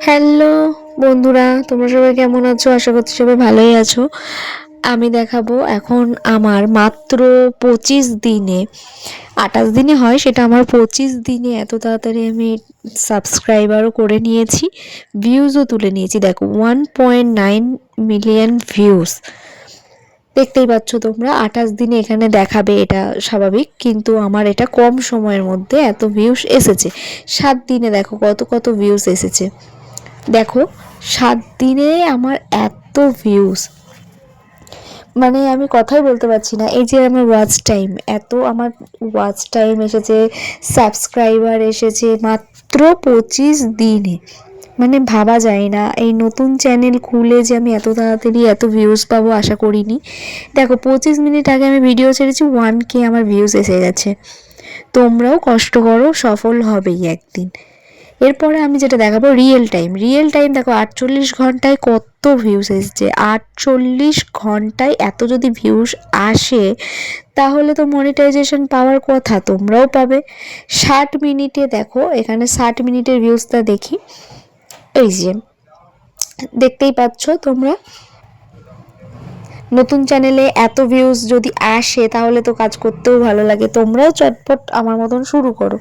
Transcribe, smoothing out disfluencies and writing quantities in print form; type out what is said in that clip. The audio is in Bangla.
হ্যালো বন্ধুরা, তোমরা সবাই কেমন আছো? আশা করছি সবাই ভালোই আছো। আমি দেখাবো এখন আমার মাত্র 25 দিনে, 28 দিনে হয় সেটা, আমার 25 দিনে এত তাড়াতাড়ি আমি সাবস্ক্রাইবারও করে নিয়েছি, ভিউজও তুলে নিয়েছি। দেখো 1.9 মিলিয়ন ভিউজ। দেখতেই পাচ্ছ তোমরা, 28 দিনে এখানে দেখাবে, এটা স্বাভাবিক, কিন্তু আমার এটা কম সময়ের মধ্যে এত ভিউজ এসেছে। 7 দিনে দেখো কত কত ভিউজ এসেছে। দেখো 7 দিনে আমার এত ভিউজ, মানে আমি কথাই বলতে পারছি না। এই যে আমার ওয়াচ টাইম, এত আমার ওয়াচ টাইম এসেছে, সাবস্ক্রাইবার এসেছে মাত্র 25 দিনে। মানে ভাবা যায় না, এই নতুন চ্যানেল খুলে যে আমি এত তাড়াতাড়ি এত ভিউজ পাবো আশা করিনি। দেখো 25 মিনিট আগে আমি ভিডিও ছেড়েছি, 1K আমার ভিউজ এসে গেছে। তোমরাও কষ্ট করো, সফল হবেই একদিন। এরপরে আমি যেটা দেখাবো রিয়েল টাইম। রিয়েল টাইম দেখো 48 ঘন্টায় কত ভিউজ এসছে। 48 ঘন্টায় এত যদি ভিউজ আসে তাহলে তো মনিটাইজেশন পাওয়ার কথা, তোমরাও পাবে। 60 মিনিটে দেখো, এখানে 60 মিনিটের ভিউজটা দেখি। এই যে দেখতেই পাচ্ছ তোমরা, নতুন চ্যানেলে এত ভিউজ যদি আসে তাহলে তো কাজ করতেও ভালো লাগে। তোমরাও চটপট আমার মতন শুরু করো।